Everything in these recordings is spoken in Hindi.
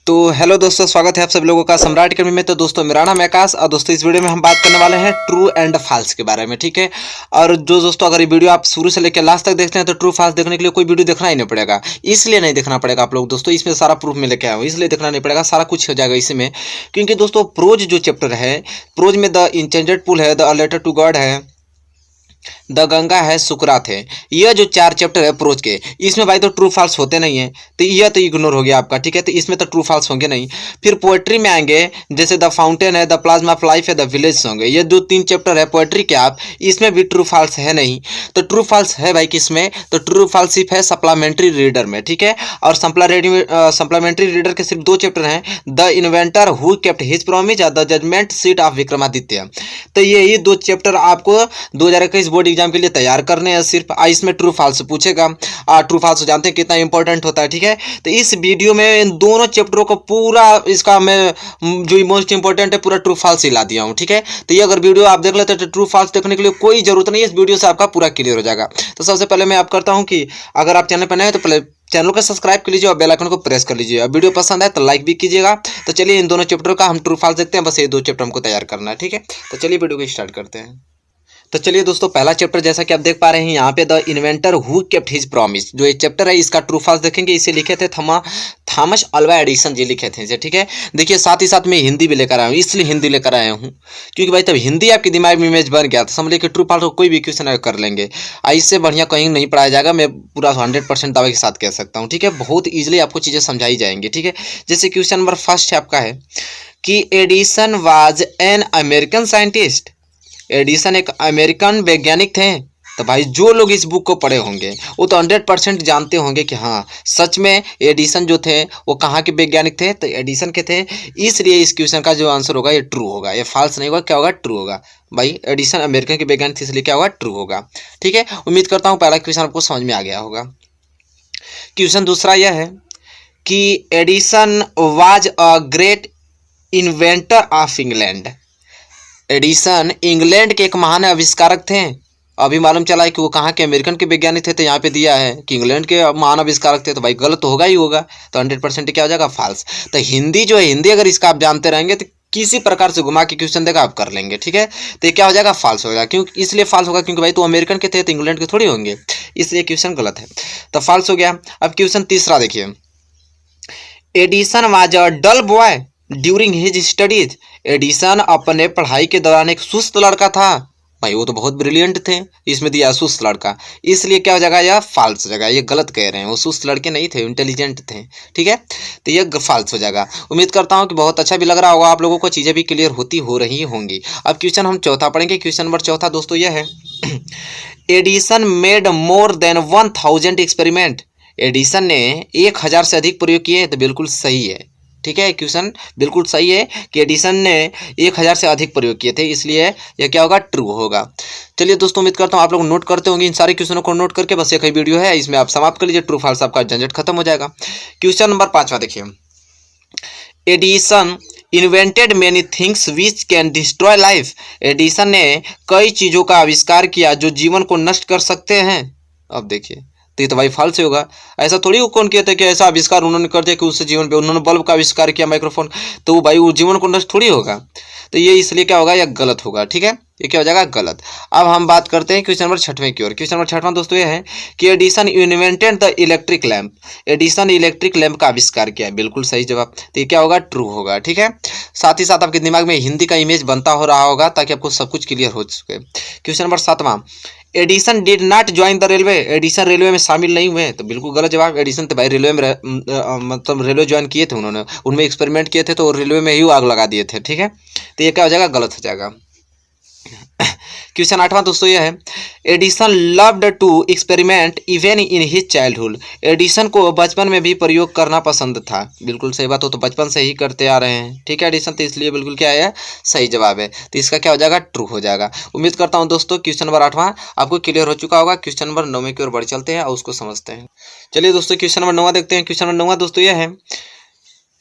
तो हेलो दोस्तों, स्वागत है आप सभी लोगों का सम्राट अकेडमी में। तो दोस्तों मेरा नाम है आकाश और दोस्तों इस वीडियो में हम बात करने वाले हैं ट्रू एंड फॉल्स के बारे में, ठीक है। और जो दोस्तों अगर ये वीडियो आप शुरू से लेकर लास्ट तक देखते हैं तो ट्रू फॉल्स देखने के लिए कोई वीडियो देखना ही नहीं पड़ेगा। इसलिए नहीं देखना पड़ेगा आप लोग दोस्तों, इसमें सारा प्रूफ में लेके आया हूँ, इसलिए देखना नहीं पड़ेगा, सारा कुछ हो जाएगा इसमें। क्योंकि दोस्तों प्रोज जो चैप्टर है, प्रोज में द इंचेंटेड पूल है, द लेटर टू गॉड है, द गंगा है, सुकरात है। यह जो 4 चैप्टर है प्रोज के, इसमें भाई तो ट्रू फॉल्स होते नहीं है, तो यह तो इग्नोर हो गया आपका, ठीक है। तो इसमें तो ट्रू फॉल्स होंगे नहीं। फिर पोएट्री में आएंगे, जैसे द फाउंटेन है, द प्लाज्मा ऑफ लाइफ है, द विलेज होंगे। ये जो 3 चैप्टर है पोएट्री के, आप इसमें भी ट्रू फॉल्स है नहीं। तो ट्रू फॉल्स है भाई किसमें, तो ट्रू फॉल्स सिर्फ है सप्लीमेंट्री रीडर में, ठीक है। और सप्लीमेंट्री रीडर के सिर्फ 2 चैप्टर हैं, the inventor who kept his promise, the judgement seat of Vikramaditya. तो यही 2 चैप्टर आपको 2021 बोर्ड एग्जाम के लिए तैयार करने हैं सिर्फ। इसमें ट्रू फॉल्स पूछेगा। ट्रू फॉल्स जानते हैं कितना इंपॉर्टेंट होता है, ठीक है। तो इस वीडियो में इन दोनों चैप्टरों को पूरा इसका मैं जो मोस्ट इंपॉर्टेंट है पूरा ट्रू फॉल्स ही ला दिया हूँ, ठीक है। तो ये अगर वीडियो आप देख लेते हैं तो ट्रू फॉल्स देखने के लिए कोई जरूरत नहीं है, इस वीडियो से आपका पूरा क्लियर हो जाएगा। तो सबसे पहले मैं आप करता हूँ कि अगर आप चैनल पर नए हैं तो पहले चैनल को सब्सक्राइब कर लीजिए और बेल आइकन को प्रेस कर लीजिए। और वीडियो पसंद आए तो लाइक भी कीजिएगा। तो चलिए इन दोनों चैप्टर का हम ट्रू फॉल्स देखते हैं, बस ये 2 चैप्टर हमको तैयार करना है, ठीक है। तो चलिए वीडियो को स्टार्ट करते हैं। तो चलिए दोस्तों पहला चैप्टर जैसा कि आप देख पा रहे हैं यहाँ पे, the inventor who kept his promise, जो ये चैप्टर है इसका ट्रू फॉल्स देखेंगे। इसे लिखे थे थॉमस अल्वा एडिसन जी लिखे थे इसे, ठीक है। देखिए साथ ही साथ मैं हिंदी भी लेकर आया हूँ, इसलिए हिंदी लेकर आया हूँ क्योंकि भाई तब हिंदी आपके दिमाग में इमेज बन गया तो समझ लीजिए ट्रू फॉल्स को कोई भी क्वेश्चन कर लेंगे। इससे बढ़िया कहीं नहीं पढ़ाया जाएगा, मैं पूरा 100% दावे के साथ कह सकता हूँ, ठीक है। बहुत ईजिली आपको चीज़ें समझाई जाएंगी, ठीक है। जैसे क्वेश्चन नंबर फर्स्ट आपका है कि Edison was an American scientist. Edison एक अमेरिकन वैज्ञानिक थे। तो भाई जो लोग इस बुक को पढ़े होंगे वो तो 100% जानते होंगे कि हाँ सच में एडिसन जो थे वो कहाँ के वैज्ञानिक थे, तो एडिसन के थे। इसलिए इस क्वेश्चन का जो आंसर होगा ये ट्रू होगा, ये फॉल्स नहीं होगा। क्या होगा, ट्रू होगा। भाई एडिसन अमेरिकन के वैज्ञानिक थे इसलिए क्या होगा, ट्रू होगा, ठीक है। उम्मीद करता हूँ पहला क्वेश्चन आपको समझ में आ गया होगा। क्वेश्चन दूसरा यह है कि Edison was a great inventor of England. Edison England के एक महान आविष्कारक थे। अभी मालूम चला है कि वो कहाँ के, अमेरिकन के वैज्ञानिक थे, तो यहाँ पे दिया है कि इंग्लैंड के महान आविष्कारक थे। तो भाई गलत तो होगा ही होगा, तो 100% क्या हो जाएगा, फॉल्स। तो हिंदी जो है, हिंदी अगर इसका आप जानते रहेंगे तो किसी प्रकार से घुमा के क्वेश्चन देगा आप कर लेंगे, ठीक है। तो ये क्या हो जाएगा, फॉल्स हो जाएगा। क्यों इसलिए फॉल्स होगा, क्योंकि भाई तो अमेरिकन के थे तो इंग्लैंड के थोड़ी होंगे, इसलिए क्वेश्चन गलत है, तो फॉल्स हो गया। अब क्वेश्चन तीसरा देखिए, Edison was a dull boy during his studies. Edison अपने पढ़ाई के दौरान एक सुस्त लड़का था। भाई वो तो बहुत ब्रिलियंट थे, इसमें दिया सुस्त लड़का, इसलिए क्या हो जाएगा, यह फॉल्स हो जाएगा। ये गलत कह रहे हैं, वो सुस्त लड़के नहीं थे, इंटेलिजेंट थे, ठीक है। तो ये फॉल्स हो जाएगा। उम्मीद करता हूँ कि बहुत अच्छा भी लग रहा होगा आप लोगों को, चीज़ें भी क्लियर हो रही होंगी। अब क्वेश्चन हम चौथा पढ़ेंगे। क्वेश्चन नंबर चौथा दोस्तों यह है, Edison made more than 1000 experiment. Edison ने 1000 से अधिक प्रयोग किए, तो बिल्कुल सही है, ठीक है। क्वेश्चन बिल्कुल सही है कि एडिसन ने 1000 से अधिक प्रयोग किए थे, इसलिए यह क्या होगा, ट्रू होगा। चलिए दोस्तों उम्मीद करता हूँ आप लोग नोट करते होंगे इन सारे क्वेश्चनों को। नोट करके बस एक ही वीडियो है, इसमें आप समाप्त कर लीजिए, ट्रू फॉल्स आपका झंझट खत्म हो जाएगा। क्वेश्चन नंबर 5वां देखिए, Edison invented many things which can destroy life. Edison ने कई चीज़ों का आविष्कार किया जो जीवन को नष्ट कर सकते हैं। अब देखिए तो ये तो भाई फॉल्स होगा। ऐसा थोड़ी वो कौन कहता है कि ऐसा आविष्कार उन्होंने कर दिया कि उससे जीवन पे, उन्होंने बल्ब का आविष्कार किया, माइक्रोफोन, तो वो भाई वो जीवन को नष्ट थोड़ी होगा। तो ये इसलिए क्या होगा, या गलत होगा, ठीक है। ये क्या हो जाएगा, गलत। अब हम बात करते हैं क्वेश्चन नंबर 6वें की ओर। क्वेश्चन नंबर 6वां दोस्तों ये है कि Edison invented the electric lamp. Edison electric lamp का आविष्कार किया, बिल्कुल सही जवाब। तो ये क्या होगा, ट्रू होगा, ठीक है। साथ ही साथ आपके दिमाग में हिंदी का इमेज बनता हो रहा होगा ताकि आपको सब कुछ क्लियर हो चुके। क्वेश्चन नंबर 7वां, Edison did not join the railway. Edison railway में शामिल नहीं हुए, तो बिल्कुल गलत जवाब। एडिसन तो भाई रेलवे में मतलब रेलवे ज्वाइन किए थे उन्होंने, उनमें एक्सपेरिमेंट किए थे, तो रेलवे में ही आग लगा दिए थे, ठीक है। तो ये क्या हो जाएगा, गलत हो जाएगा। क्वेश्चन 8वां दोस्तों यह है, Edison loved to experiment even in his childhood. Edison को बचपन में भी प्रयोग करना पसंद था, बिल्कुल सही बात हो, तो बचपन से ही करते आ रहे हैं, ठीक है एडिसन, तो इसलिए बिल्कुल क्या है, सही जवाब है। तो इसका क्या हो जाएगा, ट्रू हो जाएगा। उम्मीद करता हूं दोस्तों क्वेश्चन नंबर 8वां आपको क्लियर हो चुका होगा। क्वेश्चन नंबर 9वें की ओर बढ़ चलते हैं और उसको समझते हैं। चलिए दोस्तों क्वेश्चन नंबर 9वां देखते हैं। क्वेश्चन नंबर 9वां दोस्तों यह है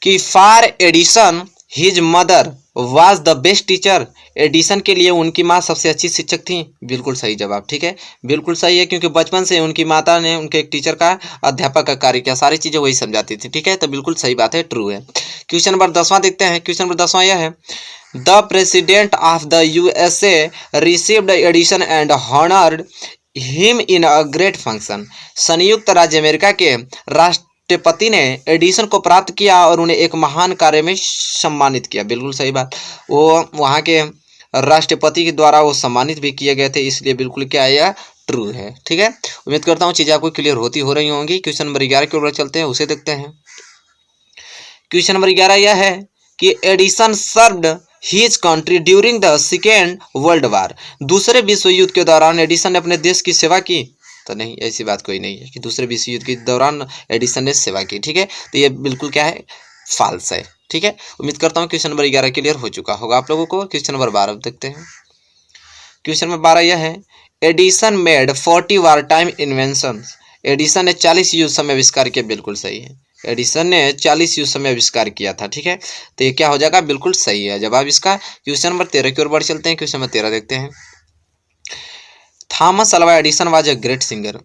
कि for Edison his mother was the best teacher. Edison के लिए उनकी माँ सबसे अच्छी शिक्षक थी, बिल्कुल सही जवाब, ठीक है, बिल्कुल सही है, क्योंकि बचपन से उनकी माता ने उनके एक टीचर का, अध्यापक का कार्य किया, सारी चीज़ें वही समझाती थी, ठीक है, तो बिल्कुल सही बात है, ट्रू है। क्वेश्चन नंबर 10वां देखते हैं। क्वेश्चन नंबर 10वां यह है, the president of the USA received Edison and honoured him in a great function. संयुक्त राज्य अमेरिका के राष्ट्रपति ने एडिसन को प्राप्त किया और उन्हें एक महान कार्य में सम्मानित किया। बिल्कुल सही बात, वो वहाँ के राष्ट्रपति के द्वारा वो सम्मानित भी किए गए थे, इसलिए बिल्कुल क्या है, यह ट्रू है। ठीक है, उम्मीद करता हूँ चीज़ें आपको क्लियर हो रही होंगी। क्वेश्चन नंबर 11 के ऊपर चलते हैं, उसे देखते हैं। क्वेश्चन नंबर 11 यह है कि Edison served his country during the second world war. दूसरे विश्व युद्ध के दौरान एडिसन ने अपने देश की सेवा की। तो नहीं, ऐसी बात कोई नहीं है कि दूसरे विश्व युद्ध के दौरान एडिसन ने सेवा की। ठीक है, तो ये बिल्कुल क्या है, फॉल्स है। ठीक है, उम्मीद करता हूँ क्वेश्चन नंबर 11 क्लियर हो चुका होगा आप लोगों को। क्वेश्चन नंबर 12 देखते हैं। क्वेश्चन नंबर 12 यह है, Edison made 40 war time inventions. Edison ने 40 युद्ध समय आविष्कार किया। बिल्कुल सही है, एडिसन ने 40 युद्ध समय आविष्कार किया था। ठीक है, तो ये क्या हो जाएगा, बिल्कुल सही है जवाब इसका। क्वेश्चन नंबर 13 की ओर बढ़ चलते हैं। क्वेश्चन नंबर 13 देखते हैं। Thomas Alva Edison was a great singer.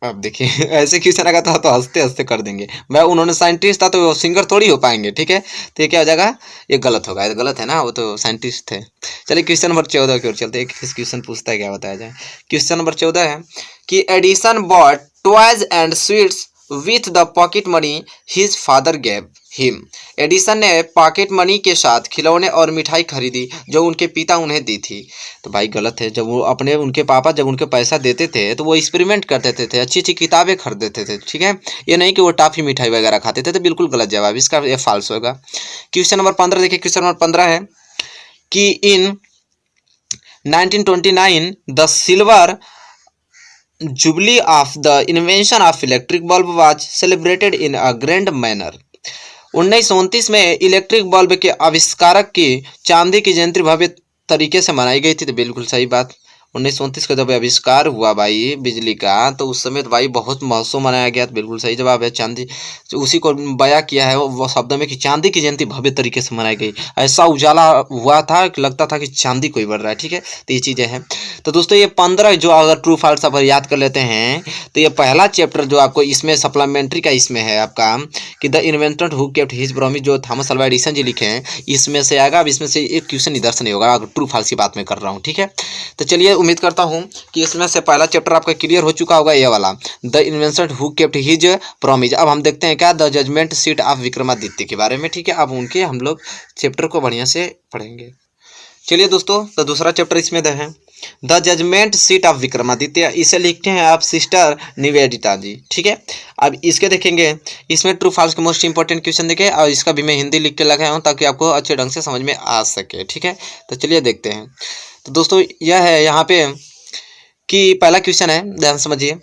अब देखिए ऐसे क्वेश्चन अगर था तो हंसते हंसते कर देंगे। भाई उन्होंने साइंटिस्ट था तो वो सिंगर थोड़ी हो पाएंगे। ठीक है, तो ये क्या हो जाएगा, ये गलत होगा। ये गलत है ना, वो तो साइंटिस्ट थे। चलिए क्वेश्चन नंबर 14 की ओर चलते हैं। किस क्वेश्चन पूछता है, क्या बताया जाए। क्वेश्चन नंबर 14 है कि Edison bought toys and sweets with the pocket money his father gave him. Edison ने पॉकेट मनी के साथ खिलौने और मिठाई खरीदी जो उनके पिता उन्हें दी थी। तो भाई गलत है, जब वो उनके पापा जब उनके पैसा देते थे तो वो एक्सपेरिमेंट करते थे, अच्छी अच्छी किताबें खरीद देते थे। ठीक है, ये नहीं कि वो टॉफी मिठाई वगैरह खाते थे। तो बिल्कुल गलत जवाब इसका, ये फॉल्स होगा। क्वेश्चन नंबर 15 देखिए। क्वेश्चन नंबर 15 है कि इन 1929 the silver jubilee of the invention of electric bulb was celebrated in a grand manner. 1929 में इलेक्ट्रिक बल्ब के आविष्कारक की चांदी की जयंती भव्य तरीके से मनाई गई थी। तो बिल्कुल सही बात, 1929 का जब आविष्कार हुआ भाई बिजली का, तो उस समय तो भाई बहुत महोत्सव मनाया गया। तो बिल्कुल सही जवाब है चांदी, तो उसी को बयां किया है वो शब्द में कि चांदी की जयंती भव्य तरीके से मनाई गई। ऐसा उजाला हुआ था कि लगता था कि चांदी कोई बढ़ रहा है। ठीक है, तो ये चीज़ें हैं। तो दोस्तों ये 15 जो अगर ट्रू फॉल्स आप याद कर लेते हैं तो ये पहला चैप्टर जो आपको इसमें सप्लीमेंट्री का इसमें है आपका कि the inventor who kept his promise, जो थॉमस अल्वा एडिसन जी लिखे हैं, इसमें से आएगा। अब इसमें से एक क्वेश्चन इधर से नहीं होगा अगर ट्रू फॉल्स की बात मैं कर रहा हूँ। ठीक है, तो चलिए उम्मीद करता हूँ कि इसमें से पहला चैप्टर आपका क्लियर हो चुका होगा, ये वाला the inventor who kept his promise. अब हम देखते हैं क्या, the judgement seat of Vikramaditya के बारे में। ठीक है, अब उनके हम लोग चैप्टर को बढ़िया से पढ़ेंगे। चलिए दोस्तों, तो दूसरा चैप्टर इसमें है the judgement seat of Vikramaditya. इसे लिखते हैं आप सिस्टर निवेदिता जी। ठीक है, अब इसके देखेंगे, इसमें ट्रू फॉल्स के मोस्ट इंपॉर्टेंट क्वेश्चन देखे और इसका भी मैं हिंदी लिख के लगाया हूँ ताकि आपको अच्छे ढंग से समझ में आ सके। ठीक है, तो चलिए देखते हैं। तो दोस्तों यह है यहाँ पे कि पहला क्वेश्चन है, ध्यान समझिए।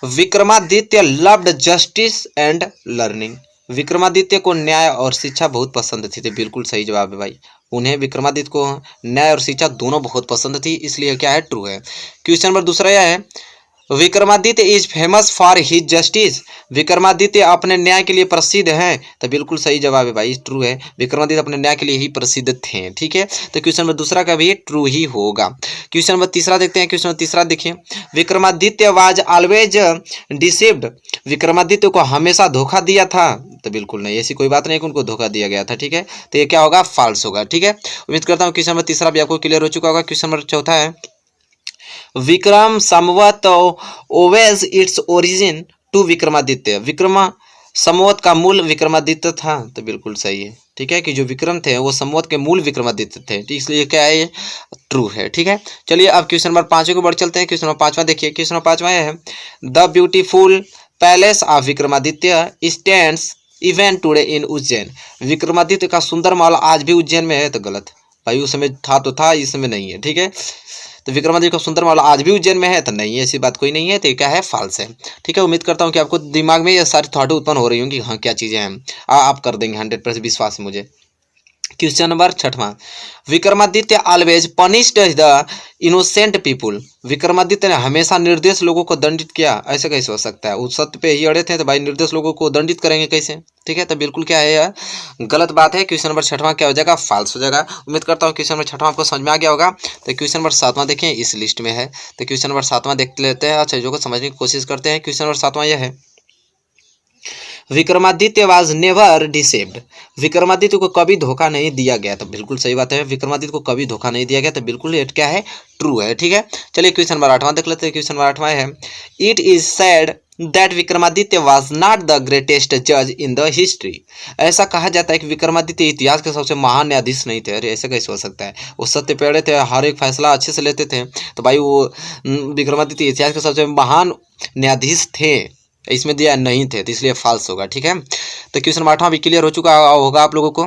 Vikramaditya loved justice and learning. Vikramaditya को न्याय और शिक्षा बहुत पसंद थी। तो बिल्कुल सही जवाब है भाई, उन्हें विक्रमादित्य को न्याय और शिक्षा दोनों बहुत पसंद थी, इसलिए क्या है, ट्रू है। क्वेश्चन नंबर दूसरा यह है, Vikramaditya is famous for his justice. Vikramaditya अपने न्याय के लिए प्रसिद्ध हैं। तो बिल्कुल सही जवाब है भाई, ट्रू है, विक्रमादित्य अपने न्याय के लिए ही प्रसिद्ध थे। ठीक है, तो क्वेश्चन नंबर दूसरा का भी ट्रू ही होगा। क्वेश्चन नंबर तीसरा देखते हैं। क्वेश्चन नंबर तीसरा देखिए, Vikramaditya was always deceived. Vikramaditya को हमेशा धोखा दिया था। तो बिल्कुल नहीं, ऐसी कोई बात नहीं कि उनको धोखा दिया गया था। ठीक है, तो ये क्या होगा, फॉल्स होगा। ठीक है, उम्मीद करता हूँ क्वेश्चन नंबर तीसरा भी आपको क्लियर हो चुका होगा। क्वेश्चन नंबर चौथा है, Vikram Samvat owes its origin to Vikramaditya. Vikram Samvat का मूल विक्रमादित्य था। तो बिल्कुल सही है। ठीक है, कि जो विक्रम थे वो संवत के मूल विक्रमादित्य थे, इसलिए क्या है, ट्रू है। ठीक है, चलिए अब क्वेश्चन नंबर 5 को बढ़ चलते हैं। क्वेश्चन नंबर 5वां देखिए। क्वेश्चन नंबर 5वां है, the beautiful palace of Vikramaditya stands even today in Ujjain. Vikramaditya का सुंदर महल आज भी उज्जैन में है। तो गलत भाई, उस समय था तो था, इस समय नहीं है। ठीक है, तो विक्रमादित्य का सुंदर महल आज भी उज्जैन में है। तो नहीं है, ऐसी बात कोई नहीं है। तो ये क्या है, फॉल्स है। ठीक है, उम्मीद करता हूँ कि आपको दिमाग में ये सारी थॉट उत्पन्न हो रही होंगी, हाँ क्या चीज़ें हैं, आप कर देंगे, 100% विश्वास है मुझे। क्वेश्चन नंबर 6वां, Vikramaditya always punished the innocent people. Vikramaditya ने हमेशा निर्दोष लोगों को दंडित किया। ऐसे कैसे हो सकता है, उस सत्य पे ही अड़े थे, तो भाई निर्दोष लोगों को दंडित करेंगे कैसे। ठीक है, तो बिल्कुल क्या है, यह गलत बात है। क्वेश्चन नंबर 6वां क्या हो जाएगा, फॉल्स हो जाएगा। उम्मीद करता हूँ क्वेश्चन नंबर 6वां आपको समझ में आ गया होगा। तो क्वेश्चन नंबर 7वां देखें, इस लिस्ट में है। तो क्वेश्चन नंबर 7वां देख लेते हैं, अच्छा जो को समझने की कोशिश करते हैं। क्वेश्चन नंबर 7वां यह है, विक्रमादित्य वाज नेवर डिसेव्ड, विक्रमादित्य को कभी धोखा नहीं दिया गया। तो बिल्कुल सही बात है, विक्रमादित्य को कभी धोखा नहीं दिया गया। तो बिल्कुल ये क्या है, ट्रू है। ठीक है, चलिए क्वेश्चन नंबर 8वां देख लेते हैं। क्वेश्चन नंबर 8वां है, it is sad that Vikramaditya was not the greatest जज इन द हिस्ट्री। ऐसा कहा जाता है कि विक्रमादित्य इतिहास के सबसे महान न्यायाधीश नहीं थे। अरे ऐसे कैसे हो सकता है, वो सत्य पेड़े थे, हर एक फैसला अच्छे से लेते थे। तो भाई वो विक्रमादित्य इतिहास के सबसे महान न्यायाधीश थे, इसमें दिया नहीं थे, तो इसलिए फॉल्स होगा। ठीक है, तो क्वेश्चन नंबर 8वां भी क्लियर हो चुका होगा आप लोगों को।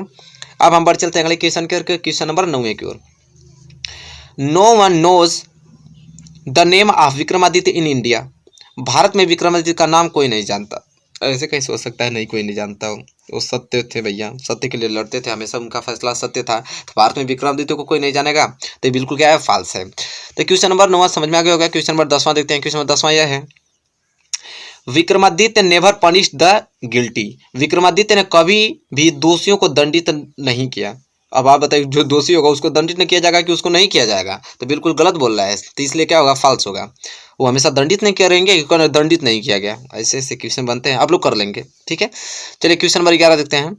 अब हम बढ़ चलते हैं अगले क्वेश्चन के, क्वेश्चन नंबर 9 की ओर। No one knows the name of Vikramaditya in India. Bharat में विक्रमादित्य का नाम कोई नहीं जानता। ऐसे कैसे हो सकता है, नहीं कोई नहीं जानता हो, वो सत्य थे भैया, सत्य के लिए लड़ते थे, हमेशा उनका फैसला सत्य था। तो भारत में विक्रमादित्य को कोई नहीं जानेगा, तो बिल्कुल क्या है, फॉल्स है। तो क्वेश्चन नंबर 9 समझ में आ गया होगा। क्वेश्चन नंबर 10वां देखते हैं। क्वेश्चन नंबर 10वां यह है, Vikramaditya never punish the guilty. Vikramaditya ने कभी भी दोषियों को दंडित नहीं किया। अब आप बताइए, जो दोषी होगा उसको दंडित नहीं किया जाएगा कि उसको नहीं किया जाएगा, तो बिल्कुल गलत बोल रहा है, तो इसलिए क्या होगा, फॉल्स होगा। वो हमेशा दंडित नहीं करेंगे कि दंडित नहीं किया गया। ऐसे ऐसे क्वेश्चन बनते हैं, आप लोग कर लेंगे। ठीक है, चलिए क्वेश्चन नंबर 11 देखते हैं।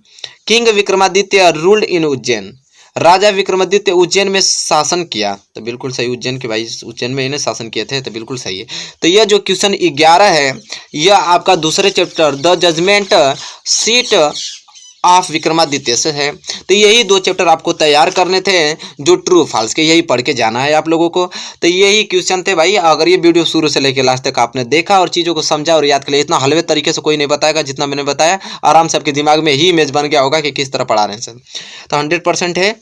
King Vikramaditya ruled in Ujjain. राजा विक्रमादित्य उज्जैन में शासन किया। तो बिल्कुल सही, उज्जैन के भाई, उज्जैन में इन्हें शासन किए थे, तो बिल्कुल सही है। तो यह जो क्वेश्चन 11 है, यह आपका दूसरे chapter the judgement seat of Vikramaditya से है। तो यही 2 चैप्टर आपको तैयार करने थे, जो ट्रू फॉल्स के, यही पढ़ के जाना है आप लोगों को। तो यही क्वेश्चन थे भाई। अगर ये वीडियो शुरू से लेकर लास्ट तक आपने देखा और चीज़ों को समझा और याद कर लिया, इतना हलवे तरीके से कोई नहीं बताएगा जितना मैंने बताया, आराम से आपके दिमाग में ही इमेज बन गया होगा कि किस तरह पढ़ा रहे हैं सर। तो 100% है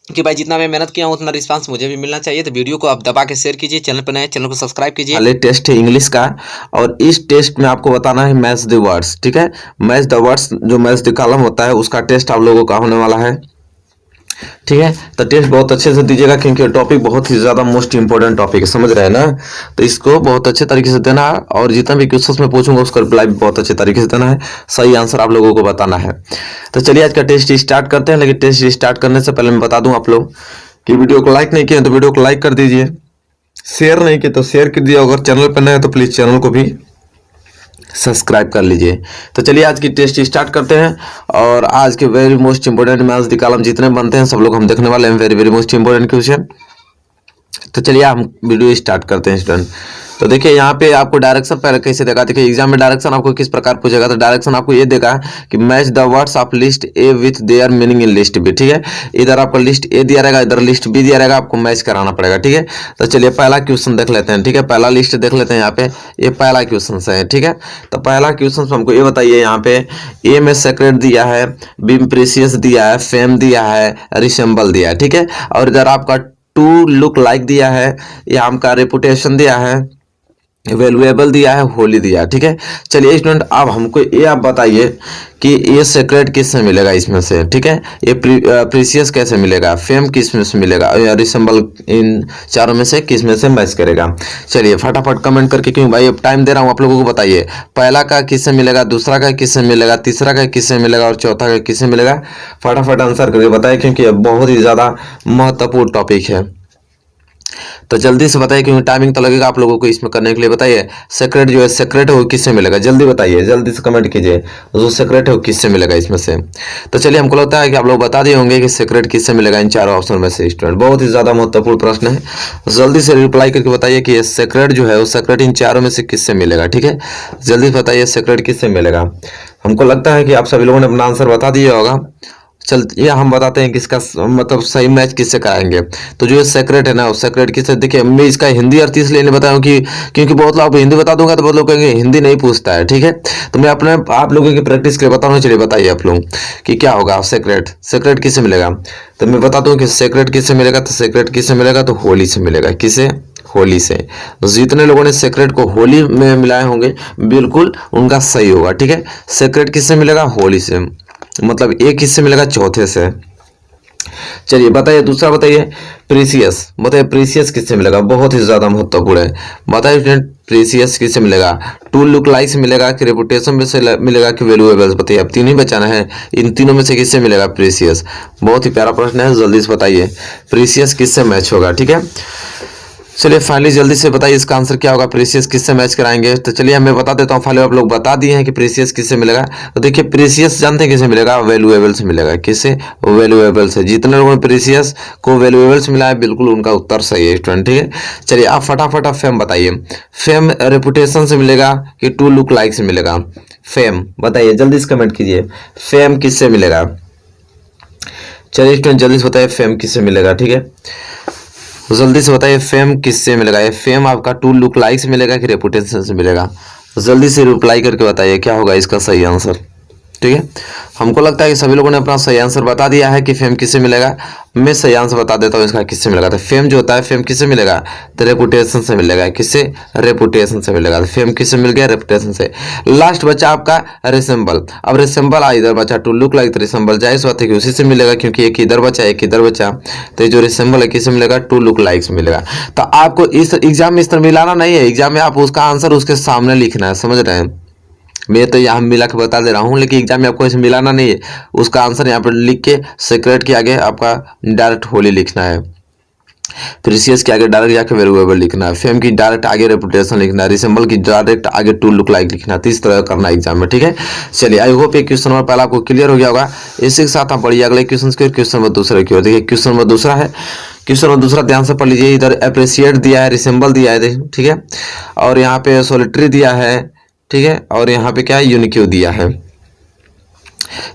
कि भाई जितना मैं मेहनत किया हूँ उतना रिस्पांस मुझे भी मिलना चाहिए। तो वीडियो को आप दबा के शेयर कीजिए, चैनल पर नए चैनल को सब्सक्राइब कीजिए। पहले टेस्ट है इंग्लिश का, और इस टेस्ट में आपको बताना है मैच द वर्ड्स। ठीक है, मैच द वर्ड्स, जो मैच द कॉलम होता है, उसका टेस्ट आप लोगों का होने वाला है। ठीक है, तो टेस्ट बहुत अच्छे से दीजिएगा, क्योंकि टॉपिक बहुत ही ज्यादा मोस्ट इंपोर्टेंट टॉपिक है, समझ रहे हैं ना। तो इसको बहुत अच्छे तरीके से देना है, और जितना भी क्वेश्चन में पूछूंगा उसका रिप्लाई भी बहुत अच्छे तरीके से देना है, सही आंसर आप लोगों को बताना है। तो चलिए आज का टेस्ट स्टार्ट करते हैं। लेकिन टेस्ट स्टार्ट करने से पहले मैं बता दूं आप लोग कि वीडियो को लाइक नहीं किया तो वीडियो को लाइक कर दीजिए, शेयर नहीं किया तो शेयर कर दिया, अगर चैनल पर नए हैं तो प्लीज चैनल को भी सब्सक्राइब कर लीजिए। तो चलिए आज की टेस्ट स्टार्ट करते हैं, और आज के very most important maths the column जितने बनते हैं सब लोग हम देखने वाले हैं, very very most important question. तो चलिए हम वीडियो स्टार्ट करते हैं स्टूडेंट। तो देखिए यहाँ पे आपको डायरेक्शन पहले कैसे देगा, देखिए एग्जाम में डायरेक्शन आपको किस प्रकार पूछेगा। तो डायरेक्शन आपको ये देगा कि match the words of list A with their meaning in list B. ठीक है, इधर आपको लिस्ट ए दिया रहेगा, इधर लिस्ट बी दिया रहेगा, आपको मैच कराना पड़ेगा। ठीक है, तो चलिए पहला क्वेश्चन देख लेते हैं। ठीक है, पहला लिस्ट देख लेते हैं। यहाँ पे ये पहला क्वेश्चन है। ठीक है, तो पहला क्वेश्चन हमको ये बताइए, यहाँ पे ए में सेक्रेट दिया है, बी में प्रीसियस दिया है, फेम दिया है, रिसेंबल दिया है। ठीक है, और इधर आपका टू लुक लाइक दिया है, या आपका रेपुटेशन दिया है, वैल्यूएबल दिया है, होली दिया है। ठीक है, चलिए स्टूडेंट अब हमको ये आप बताइए कि ये सेक्रेट किस से मिलेगा इसमें से। ठीक है, ये प्रीसियस कैसे मिलेगा, फेम किस में से मिलेगा, या रिसेंबल, इन चारों में से किस में से मैच करेगा। चलिए फटाफट कमेंट करके, क्यों भाई अब टाइम दे रहा हूँ आप लोगों को, बताइए पहला का किस से मिलेगा, दूसरा का किस से मिलेगा, तीसरा का किस से मिलेगा, और चौथा का किस से मिलेगा। फटाफट आंसर करके बताइए, क्योंकि ये बहुत ही ज्यादा महत्वपूर्ण टॉपिक है। तो जल्दी से बताइए, क्योंकि टाइमिंग तो लगेगा आप लोगों को इसमें करने के लिए। बताइए सेक्रेट जो है, सेक्रेट है वो किससे मिलेगा, जल्दी बताइए, जल्दी से कमेंट कीजिए, जो सेक्रेट है वो किससे मिलेगा इसमें से। तो चलिए हमको लगता है कि आप लोग बता दिए होंगे कि सेक्रेट किससे मिलेगा इन चारों ऑप्शन में से। स्टूडेंट बहुत ही ज्यादा महत्वपूर्ण प्रश्न है, जल्दी से रिप्लाई करके बताइए कि ये सेक्रेट जो है वो सेक्रेट इन चारों में से किससे मिलेगा। ठीक है, जल्दी बताइए सेक्रेट किससे मिलेगा। हमको लगता है कि आप सभी लोगों ने अपना आंसर बता दिया होगा। चल ये हम बताते हैं कि इसका मतलब सही मैच किससे कराएंगे। तो जो सेक्रेट है ना, सेक्रेट किससे, देखिए मैं इसका हिंदी अर्थ इसलिए नहीं बताऊं कि क्योंकि बहुत लोग हिंदी बता दूंगा तो बहुत लोग कहेंगे हिंदी नहीं पूछता है। ठीक है, तो मैं अपने आप लोगों की प्रैक्टिस के लिए बता रहा हूँ। चलिए बताइए आप लोग कि क्या होगा सेक्रेट, सेक्रेट किससे मिलेगा। तो मैं बताता हूँ कि सेक्रेट किससे मिलेगा। तो सेक्रेट किससे मिलेगा, तो होली से मिलेगा। किसे, होली से। तो जितने लोगों ने सेक्रेट को होली में मिलाए होंगे बिल्कुल उनका सही होगा। ठीक है, सेक्रेट किससे मिलेगा, होली से, मतलब एक किससे मिलेगा, चौथे से। चलिए बताइए दूसरा, बताइए प्रीसियस, बताइए प्रीसियस किससे मिलेगा, बहुत ही ज्यादा महत्वपूर्ण है। बताइए फ्रेंड प्रीसियस किससे मिलेगा, टू लुक लाइक से मिलेगा, कि रेपुटेशन में से मिलेगा, कि वैल्यूएबल। बताइए अब तीन ही बचाना है, इन तीनों में से किससे मिलेगा प्रीसियस। बहुत ही प्यारा प्रश्न है, जल्दी से बताइए प्रीसियस किससे मैच होगा। ठीक है, चलिए फाइनली जल्दी से बताइए इसका आंसर क्या होगा, प्रीसियस किससे मैच कराएंगे। तो चलिए मैं बता देता हूँ, फाइनली आप लोग बता दिए हैं कि प्रीसियस किससे मिलेगा। तो देखिए प्रीसियस जानते हैं किससे मिलेगा, वैल्यूएबल से मिलेगा। किससे, वैल्यूएबल से। जितने लोगों ने प्रीसियस को वैल्यूएबल से मिला है बिल्कुल उनका उत्तर सही है स्टूडेंट, ठीक है। चलिए आप फटाफट आप फेम बताइए, फेम रेपुटेशन से मिलेगा कि टू लुक लाइक से मिलेगा। फेम बताइए, जल्दी से कमेंट कीजिए, फेम किससे मिलेगा। चलिए स्टूडेंट जल्दी से बताइए फेम किससे मिलेगा, ठीक है। जल्दी से बताइए फेम किससे मिलेगा। ये फेम आपका टू लुक लाइक से मिलेगा कि रेपुटेशन से मिलेगा। जल्दी से रिप्लाई करके बताइए क्या होगा इसका सही आंसर, ठीक है। हमको लगता है कि सभी लोगों ने अपना सही आंसर बता दिया है कि फेम किससे मिलेगा। मैं सही आंसर बता देता हूँ इसका किससे मिलेगा। तो फेम जो होता है फेम किससे मिलेगा, तो रेपुटेशन से मिलेगा। किससे, रेपुटेशन से मिलेगा। तो फेम किससे मिल गया, रेपुटेशन से। लास्ट बचा आपका रिसेंबल। अब रिसेंबल इधर बचा टू लुक लाइक, तो रिसेंबल जाहिर बात है कि उसी से मिलेगा क्योंकि एक इधर बचा एक इधर बचा। तो जो रिसेंबल है किससे मिलेगा, टू लुक लाइक से मिलेगा। तो आपको इस एग्जाम में इस तरह मिलाना नहीं है, एग्जाम में आप उसका आंसर उसके सामने लिखना है, समझ रहे हैं। मैं तो यहाँ मिला के बता दे रहा हूँ, लेकिन एग्जाम में आपको ऐसे मिलाना नहीं है। उसका आंसर यहाँ पर लिख के सेक्रेट के आगे आपका डायरेक्ट होली लिखना है, प्रीसियस के आगे डायरेक्ट जाके वैल्यूएबल लिखना है, फेम की डायरेक्ट आगे रेपुटेशन लिखना है, रिसेंबल की डायरेक्ट आगे टू लुक लाइक लिखना है। तो इस तरह करना है एग्जाम में, ठीक है। चलिए आई होप ये क्वेश्चन नंबर पहला आपको क्लियर हो गया होगा। इसी के साथ आप पढ़िए अगले क्वेश्चन की ओर। क्वेश्चन नंबर दूसरे की ओर देखिए, क्वेश्चन नंबर दूसरा है। क्वेश्चन नंबर दूसरा ध्यान से पढ़ लीजिए। इधर अप्रिसिएट दिया है, रिसेंबल दिया है, ठीक है, और यहाँ पे सोलिटरी दिया है, ठीक है, और यहाँ पे क्या है, यूनिक्यू दिया है।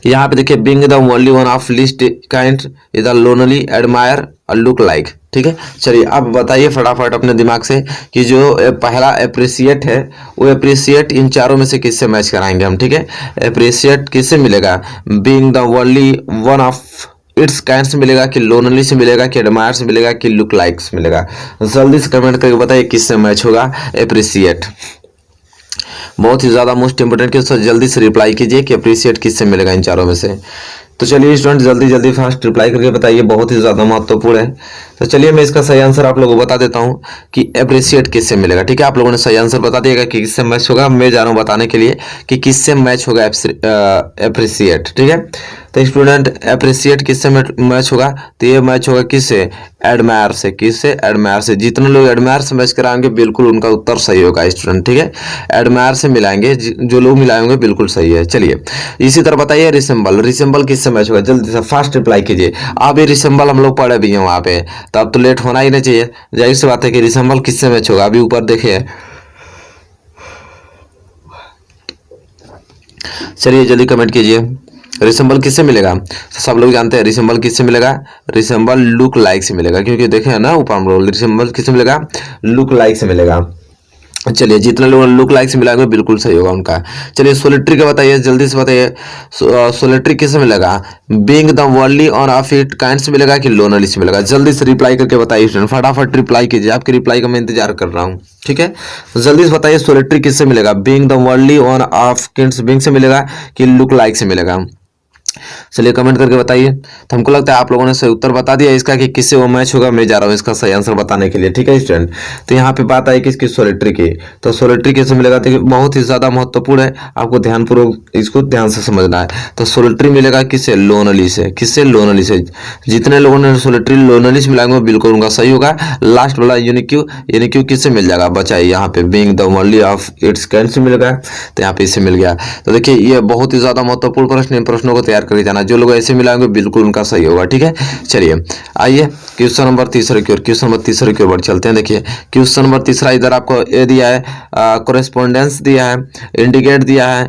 यहाँ पे देखिए being the only one of list kind इधर लोनली एडमायर और लुक लाइक, ठीक है। चलिए अब बताइए फटाफट अपने दिमाग से कि जो पहला अप्रिसिएट है वो अप्रिसिएट इन चारों में से किससे मैच कराएंगे हम, ठीक है। अप्रिसिएट किससे मिलेगा, being the only one of its kind से मिलेगा कि लोनली से मिलेगा कि एडमायर से मिलेगा कि लुक लाइक से मिलेगा। जल्दी से कमेंट करके बताइए किससे मैच होगा अप्रिसिएट। बहुत ही ज्यादा मोस्ट इंपोर्टेंट क्वेश्चन, जल्दी से रिप्लाई कीजिए कि अप्रिशिएट किससे मिलेगा इन चारों में से। तो चलिए स्टूडेंट जल्दी जल्दी फास्ट रिप्लाई करके बताइए, बहुत ही ज्यादा महत्वपूर्ण है। तो चलिए मैं इसका सही आंसर आप लोगों को बता देता हूं कि अप्रिशिएट किससे मिलेगा, ठीक है। आप लोगों ने सही आंसर बता दिएगा कि किससे मैच होगा। मैं जा रहा हूं बताने के लिए कि किससे मैच होगा अप्रिशिएट, ठीक है। तो स्टूडेंट अप्रिशिएट किससे मैच होगा, तो ये मैच होगा किससे, एडमायर से। किससे, एडमायर से। जितने लोग एडमायर से मैच कराएंगे बिल्कुल उनका उत्तर सही होगा स्टूडेंट, ठीक है। एडमायर से मिलाएंगे, जो लोग मिलाएंगे बिल्कुल सही है। चलिए इसी तरह बताइए रिसेंबल, रिसेंबल किससे मैच होगा, जल्दी से फास्ट रिप्लाई कीजिए। अब ये रिसेंबल हम लोग पढ़े भी हैं वहां पे, तो अब तो लेट होना ही नहीं चाहिए। जाहिर सी बात है कि रिसेंबल किससे मैच होगा, अभी ऊपर देखिए। चलिए जल्दी कमेंट कीजिए, रिसेंबल किससे मिलेगा। सब लोग जानते हैं रिसेंबल किससे मिलेगा, रिसेंबल लुक लाइक से मिलेगा, क्योंकि देखे ना ऊपर हम लोग रिसेंबल किससे मिलेगा, लुक लाइक से मिलेगा। चलिए जितने लोगों ने लुक लाइक से मिलाएंगे बिल्कुल सही होगा उनका। चलिए सोलिटरी का बताइए, जल्दी से बताइए सोलिटरी किससे मिलेगा, being the only on off it kind से मिलेगा कि लोनली से मिलेगा। जल्दी से रिप्लाई करके बताइए स्टूडेंट, फटाफट रिप्लाई कीजिए, आपकी रिप्लाई का मैं इंतजार कर रहा हूँ, ठीक है। जल्दी से बताइए सोलिटरी किससे मिलेगा, being the only on off kids being से मिलेगा कि लुक लाइक से मिलेगा। चलिए कमेंट करके बताइए। तो हमको लगता है आप लोगों ने सही उत्तर बता दिया इसका कि किससे वो मैच होगा। मैं जा रहा हूँ इसका सही आंसर बताने के लिए, ठीक है स्टूडेंट। तो यहाँ पे बात आई किसकी, सोलिटरी की। तो सोलिटरी किससे मिलेगा, देखिए बहुत ही ज्यादा महत्वपूर्ण है, आपको ध्यानपूर्वक इसको ध्यान से समझना है। तो सोलिटरी मिलेगा किससे, लोनली से। किससे, लोनली से। जितने लोगों ने सोलिटरी लोनली से मिलाएंगे बिल्कुल उनका सही होगा। लास्ट वाला यूनिक्यू, यूनिक्यू किससे मिल जाएगा, बचाइए यहाँ पे being the only of its kind से मिलेगा, तो यहाँ पे इससे मिल गया। तो देखिए ये बहुत ही ज्यादा महत्वपूर्ण प्रश्न, इन प्रश्नों को तैयार करके जाना, जो लोग ऐसे मिलाएंगे बिल्कुल उनका सही होगा, ठीक है। चलिए आइए क्वेश्चन नंबर तीसरे की ओर, क्वेश्चन नंबर तीसरे की ओर चलते हैं। देखिए क्वेश्चन नंबर तीसरा, इधर आपको ये दिया है कोरेस्पोंडेंस दिया है, इंडिकेट दिया है,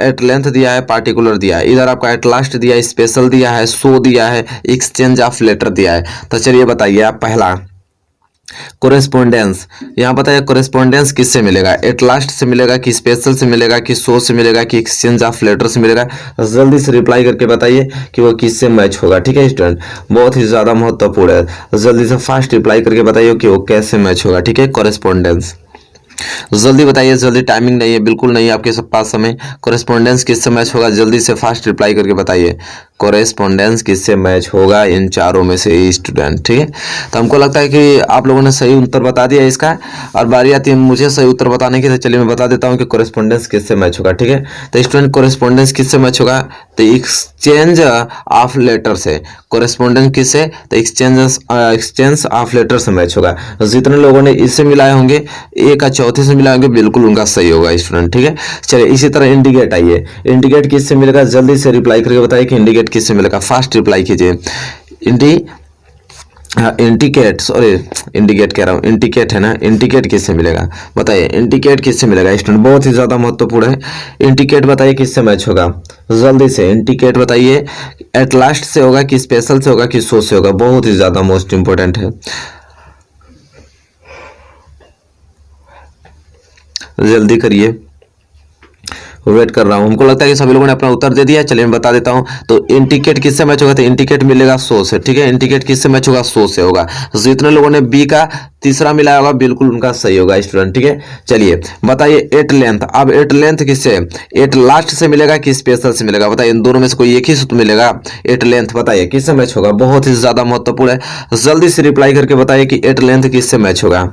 एट लेंथ दिया है, पार्टिकुलर दिया है। इधर आपका एट लास्ट दिया है, स्पेशल दिया है, शो दिया है, एक्सचेंज ऑफ लेटर दिया है। तो चलिए बताइए आप पहला कोरेस्पोंडेंस, यहाँ बताइए कोरेस्पोंडेंस किससे मिलेगा, एट लास्ट से मिलेगा कि स्पेशल से मिलेगा कि शो से मिलेगा कि एक्सचेंज ऑफ लेटर से मिलेगा। जल्दी से रिप्लाई करके बताइए कि वो किससे मैच होगा, ठीक है स्टूडेंट। बहुत ही ज्यादा महत्वपूर्ण है, जल्दी से फास्ट रिप्लाई करके बताइए कि वो कैसे मैच होगा, ठीक है। कोरेस्पोंडेंस जल्दी बताइए, जल्दी, टाइमिंग नहीं है, बिल्कुल नहीं है आपके पास समय। कोरेस्पोंडेंस किससे मैच होगा, जल्दी से फास्ट रिप्लाई करके बताइए कोरेस्पोंडेंस किससे मैच होगा इन चारों में से स्टूडेंट, ठीक है। तो हमको लगता है कि आप लोगों ने सही उत्तर बता दिया इसका, और बारी आती है मुझे सही उत्तर बताने की। तो चलिए मैं बता देता हूँ कि कोरेस्पोंडेंस किससे मैच होगा, ठीक है। तो स्टूडेंट कोरेस्पोंडेंस किससे मैच होगा, तो एक्सचेंज ऑफ लेटर से। कोरेस्पोंडेंस किससे, तो एक्सचेंज ऑफ लेटर से मैच होगा। तो जितने लोगों ने इससे मिलाए होंगे, ए का चौथे से मिलाए होंगे, बिल्कुल उनका सही होगा स्टूडेंट, ठीक है। चलिए इसी तरह इंडिकेट आइए, इंडिकेट किससे मिलेगा, जल्दी से रिप्लाई करके बताइए कि इंडिकेट किससे मिलेगा, फास्ट रिप्लाई कीजिए। इंडिकेट, सॉरी इंडिकेट कह रहा हूँ, इंडिकेट है ना, इंडिकेट किससे मिलेगा बताइए, इंडिकेट किससे मिलेगा स्टूडेंट, बहुत ही ज्यादा महत्वपूर्ण है। इंडिकेट बताइए किससे मैच होगा, जल्दी से इंडिकेट बताइए। एट लास्ट से होगा कि स्पेशल से होगा कि सो से होगा, बहुत ही ज्यादा मोस्ट इंपोर्टेंट है, जल्दी करिए, वेट कर रहा हूं। हमको लगता है कि सभी लोगों ने अपना उत्तर दे दिया। चलिए मैं बता देता हूं। तो इंडिकेट किससे मैच होगा, तो इंडिकेट मिलेगा सो से, ठीक है। इंडिकेट किससे मैच होगा, सो से होगा। तो जितने लोगों ने बी का तीसरा मिलाया होगा, बिल्कुल उनका सही होगा स्टूडेंट, ठीक है। चलिए बताइए एट लेंथ, अब एट लेंथ किससे, एट लास्ट से मिलेगा कि स्पेशल से मिलेगा, बताइए इन दोनों में से कोई एक ही सूत्र मिलेगा। एट लेंथ बताइए किससे मैच होगा, बहुत ही ज्यादा महत्वपूर्ण है, जल्दी से रिप्लाई करके बताइए कि एट लेंथ किससे मैच होगा,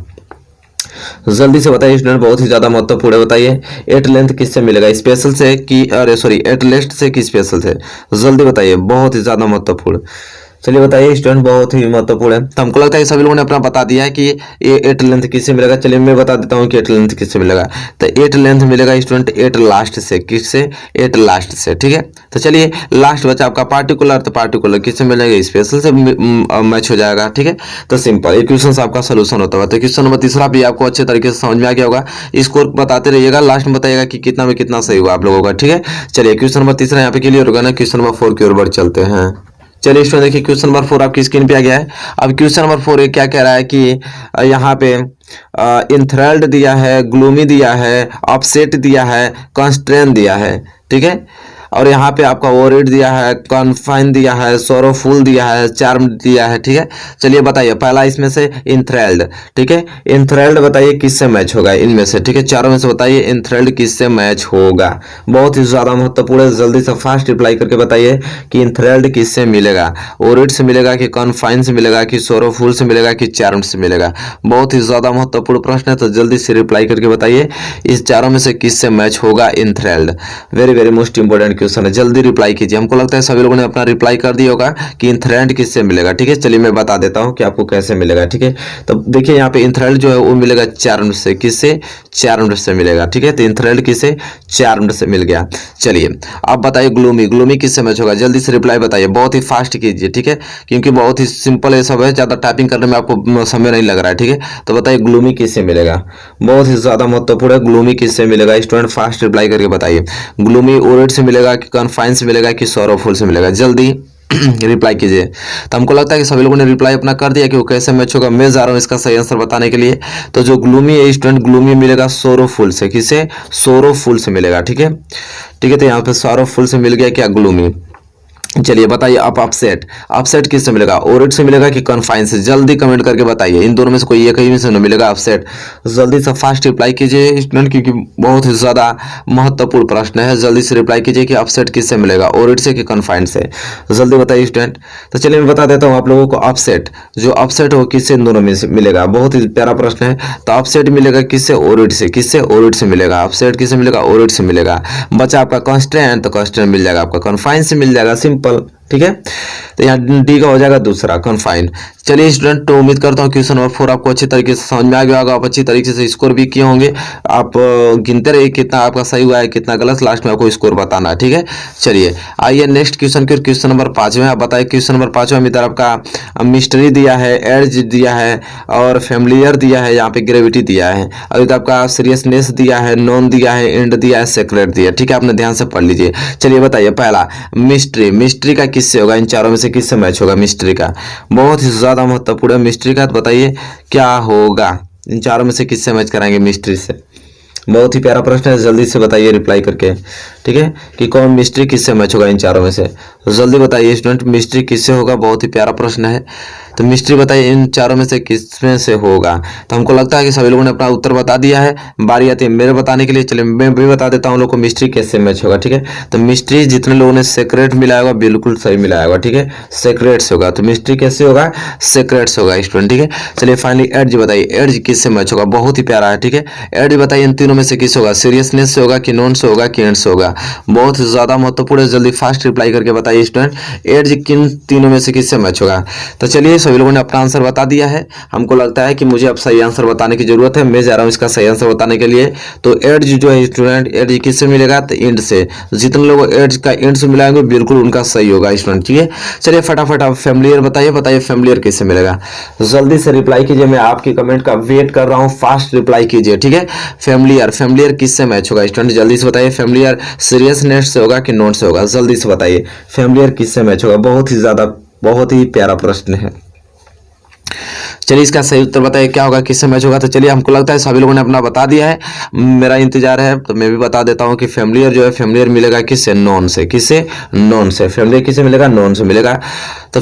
जल्दी से बताइए स्टूडेंट, बहुत ही ज्यादा महत्वपूर्ण है। बताइए एट लेंथ किससे मिलेगा, स्पेशल से कि, अरे सॉरी एट लेस्ट से कि स्पेशल से, जल्दी बताइए, बहुत ही ज्यादा महत्वपूर्ण। चलिए बताइए स्टूडेंट, बहुत ही महत्वपूर्ण है। तो हमको लगता है कि सभी लोगों ने अपना बता दिया है कि ये एट लेंथ किससे मिलेगा। चलिए मैं बता देता हूँ कि एट लेंथ किससे मिलेगा। तो एट लेंथ मिलेगा स्टूडेंट एट लास्ट से, किससे, एट लास्ट से, ठीक है। तो चलिए लास्ट बचा आपका पार्टिकुलर, तो पार्टिकुलर किससे मिलेगा, स्पेशल से मैच हो जाएगा, ठीक है। तो सिंपल ये क्वेश्चन आपका सोल्यूशन होता है। तो क्वेश्चन नंबर तीसरा भी आपको अच्छे तरीके से समझ में आ गया होगा। स्कोर बताते रहिएगा, लास्ट में बताइएगा कि कितना में कितना सही हुआ आप लोगों का, ठीक है। चलिए क्वेश्चन नंबर तीसरा यहाँ पे क्लियर होगा ना। क्वेश्चन नंबर 4 की ओर बढ़ चलते हैं। चलिए इसमें देखिए क्वेश्चन नंबर 4 आपकी स्क्रीन पे आ गया है। अब क्वेश्चन नंबर 4 ये क्या कह रहा है कि यहाँ पे इंथ्रेल्ड दिया है, ग्लूमी दिया है, अपसेट दिया है, कंस्ट्रेन दिया है, ठीक है। और यहाँ पे आपका ओरिड दिया है, कॉन्फाइन दिया है, सोरोफुल दिया है, चार्म दिया है, ठीक है। चलिए बताइए पहला इसमें से इंथ्रेल्ड, ठीक है। इंथ्रेल्ड बताइए किससे मैच होगा इनमें से, ठीक है। चारों में से बताइए इंथ्रेल्ड किससे मैच होगा, बहुत ही ज्यादा महत्वपूर्ण है, जल्दी से फास्ट रिप्लाई करके बताइए कि इंथ्रेल्ड किससे मिलेगा, ओरिड से मिलेगा कि कॉन्फाइन से मिलेगा कि सोरोफुल से मिलेगा कि चार्म से मिलेगा, बहुत ही ज्यादा महत्वपूर्ण प्रश्न है। तो जल्दी से रिप्लाई करके बताइए इस चारों में से किससे मैच होगा enthralled, very very most important question है, जल्दी रिप्लाई कीजिए। हमको लगता है सभी लोगों ने अपना रिप्लाई कर दिया होगा कि इंथ्रेल्ड किससे मिलेगा, ठीक है। चलिए मैं बता देता हूं कि आपको कैसे मिलेगा, ठीक है। तो देखिए यहाँ पे इंथ्रेल्ड जो है वो मिलेगा चार्म्ड से, किससे, चार्म्ड से मिलेगा, ठीक है। तो इंथ्रेल्ड किससे, चार्म्ड से मिल गया। चलिए अब बताइए ग्लूमी, ग्लूमी किससे मैच होगा, जल्दी से रिप्लाई बताइए, बहुत ही फास्ट कीजिए, ठीक है, क्योंकि बहुत ही सिंपल है सब है, ज्यादा टाइपिंग करने में आपको समय नहीं लग रहा है, ठीक है। तो बताइए ग्लूमी किससे मिलेगा, बहुत ही ज्यादा महत्वपूर्ण है, ग्लूमी किससे मिलेगा स्टूडेंट, फास्ट रिप्लाई करके बताइए। ग्लूमी ओरिड से मिलेगा कि कॉन्फाइन से मिलेगा कि सोरोफुल से मिलेगा, जल्दी रिप्लाई कीजिए। तो हमको लगता है कि सभी लोगों ने रिप्लाई अपना कर दिया कि वो कैसे मैच होगा। मैं जा रहा हूँ इसका सही आंसर बताने के लिए। तो जो ग्लूमी है स्टूडेंट, ग्लूमी मिलेगा सोरोफुल से, किसे, सोरोफुल से मिलेगा, ठीक है, ठीक है। तो यहाँ पे सोरोफुल से मिल गया क्या, ग्लूमी। चलिए बताइए अब अपसेट, अपसेट किससे मिलेगा, ओरिड से मिलेगा कि कॉन्फाइन से, जल्दी कमेंट करके बताइए, इन दोनों में से कोई एक ही में से न मिलेगा अपसेट, जल्दी से फास्ट रिप्लाई कीजिए स्टूडेंट, क्योंकि बहुत ही ज्यादा महत्वपूर्ण प्रश्न है, जल्दी से रिप्लाई कीजिए कि अपसेट किससे मिलेगा, ओरिड से कि कॉन्फाइन से, जल्दी बताइए स्टूडेंट। तो चलिए मैं बता देता हूँ आप लोगों को, अपसेट जो अपसेट हो किससे, इन दोनों में से मिलेगा, बहुत ही प्यारा प्रश्न है। तो अपसेट मिलेगा किससे, ओरिड से, किससे, ओरिड से मिलेगा, अपसेट किससे मिलेगा, ओरिड से मिलेगा। बचा आपका कॉन्स्टेंट, तो कॉन्स्टेंट मिल जाएगा आपका कॉन्फाइन से मिल जाएगा, सिंपल, ठीक है। तो यहाँ डी का हो जाएगा दूसरा, कॉन्फाइन। चलिए स्टूडेंट, तो उम्मीद करता हूँ क्वेश्चन नंबर 4 आपको अच्छी तरीके से समझ में आ गया होगा, आप अच्छी तरीके से स्कोर भी किए होंगे। आप गिनते रहिए कितना आपका सही हुआ है कितना गलत, लास्ट में आपको स्कोर बताना है, ठीक है। चलिए आइए नेक्स्ट क्वेश्चन के, क्वेश्चन नंबर 5 में आप बताइए। क्वेश्चन नंबर 5 में इधर आपका मिस्ट्री दिया है, एज दिया है, और फैमिलियर दिया है, यहाँ पे ग्रेविटी दिया है, और इधर आपका सीरियसनेस दिया है, नॉन दिया है, एंड दिया है, सेक्रेट दिया है, ठीक है। आपने ध्यान से पढ़ लीजिए। चलिए बताइए पहला मिस्ट्री, मिस्ट्री का किससे होगा, इन चारों में से किससे मैच होगा मिस्ट्री का, बहुत ही ज्यादा महत्वपूर्ण है मिस्ट्री का। तो बताइए क्या होगा, इन चारों में से किससे मैच कराएंगे मिस्ट्री से, बहुत ही प्यारा प्रश्न है, जल्दी से बताइए रिप्लाई करके, ठीक है, कि कौन मिस्ट्री किससे मैच होगा इन चारों में से। तो जल्दी बताइए स्टूडेंट, मिस्ट्री किससे होगा, बहुत ही प्यारा प्रश्न है। तो मिस्ट्री बताइए इन चारों में से किसमें से होगा। तो हमको लगता है कि सभी लोगों ने अपना उत्तर बता दिया है। बारी आती है मेरे बताने के लिए, चलिए मैं भी बता देता हूँ लोग को मिस्ट्री कैसे मैच होगा। ठीक है, तो मिस्ट्री जितने लोगों ने सेक्रेट मिलाया होगा बिल्कुल सही मिलाया होगा। ठीक है, सेक्रेट से होगा। तो मिस्ट्री कैसे होगा, सेक्रेट से होगा स्टूडेंट। ठीक है, चलिए फाइनली एड्ज बताइए, एड्ज किससे मैच होगा, बहुत ही प्यारा है। ठीक है, एड्ज बताइए इन तीनों में से किस होगा, सीरियसनेस से होगा कि नॉन से होगा कि एंड से होगा, बहुत ही ज्यादा महत्वपूर्ण है। जल्दी फास्ट रिप्लाई करके बताइए स्टूडेंट, एड्ज किन तीनों में से किससे मैच होगा। तो चलिए सभी लोगों ने अपना आंसर बता दिया है। हमको लगता है कि मुझे अब सही आंसर बताने की जरूरत है, मैं जा रहा हूं इसका सही आंसर बताने के लिए। तो एड्ज जो है स्टूडेंट, एड्ज किससे मिलेगा, तो एंड से। जितने लोग एड्ज का एंड से मिलाएंगे बिल्कुल उनका सही होगा स्टूडेंट। ठीक है, चलिए फटाफट आप फैमिलियर बताइए फैमिलियर किससे मिलेगा। जल्दी से रिप्लाई कीजिए, मैं आपकी कमेंट का वेट कर रहा हूं, फास्ट रिप्लाई कीजिए। ठीक है, फैमिलियर किससे मैच होगा स्टूडेंट, जल्दी से बताइए। फैमिलियर सीरियसनेस से होगा कि नोट से होगा, जल्दी से बताइए। फैमिलियर किससे मैच होगा, बहुत ही प्यारा प्रश्न है। चलिए इसका सही उत्तर बताइए क्या होगा, किससे मैच होगा। तो चलिए हमको लगता है सभी लोगों ने अपना बता दिया है, मेरा इंतजार है। तो मैं भी बता देता हूं कि फैमिलियर जो है, फैमिलियर मिलेगा किससे, नॉन से। किससे, नॉन से। फैमिलियर किससे मिलेगा, नॉन से मिलेगा। तो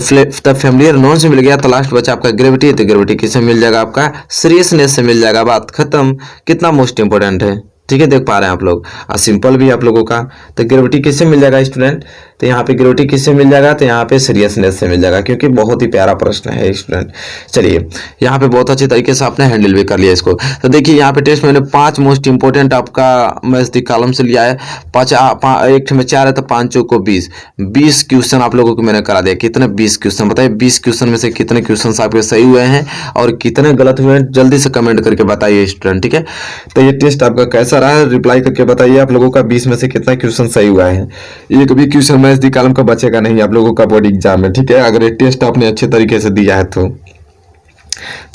फैमिलियर नॉन से मिल गया, तो लास्ट बचा आपका ग्रेविटी। तो ग्रेविटी किससे मिल जाएगा, आपका सीरियसनेस से मिल जाएगा। बात खत्म। कितना मोस्ट इंपोर्टेंट है, ठीक है, देख पा रहे हैं आप लोग, और सिंपल भी आप लोगों का। तो ग्रेविटी किससे मिल जाएगा स्टूडेंट, तो यहाँ पे ग्रेविटी किससे मिल जाएगा, तो यहाँ पे सीरियसनेस से मिल जाएगा, क्योंकि बहुत ही प्यारा प्रश्न है स्टूडेंट। चलिए यहाँ पे बहुत अच्छे तरीके से आपने हैंडल भी कर लिया इसको। तो देखिए यहाँ पे टेस्ट में मैंने 5 मोस्ट इंपोर्टेंट आपका मैथ दी कॉलम से लिया है। एक में 4 है तो 5 को 20 क्वेश्चन आप लोगों को मैंने करा दिया। कितने, 20 क्वेश्चन। बताइए 20 क्वेश्चन में से कितने क्वेश्चन आपके सही हुए हैं और कितने गलत हुए हैं, जल्दी से कमेंट करके बताइए स्टूडेंट। ठीक है, तो ये टेस्ट आपका कैसा रहा, रिप्लाई करके बताइए आप लोगों का 20 में से कितना क्वेश्चन सही हुआ है। एक भी क्वेश्चन मैथ दी कॉलम का बचेगा नहीं आप लोगों का बोर्ड एग्जाम में। ठीक है, अगर ये टेस्ट आपने अच्छे तरीके से दिया है तो।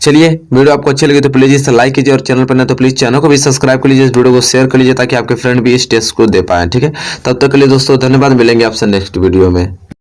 चलिए वीडियो आपको अच्छी लगी तो प्लीज इसे लाइक कीजिए, और चैनल पर नहीं तो प्लीज चैनल को भी सब्सक्राइब कर लीजिए, इस वीडियो को शेयर कर लीजिए ताकि आपके फ्रेंड भी इस टेस्ट को दे पाए। ठीक है, तब तक के लिए दोस्तों धन्यवाद, मिलेंगे आपसे नेक्स्ट वीडियो में।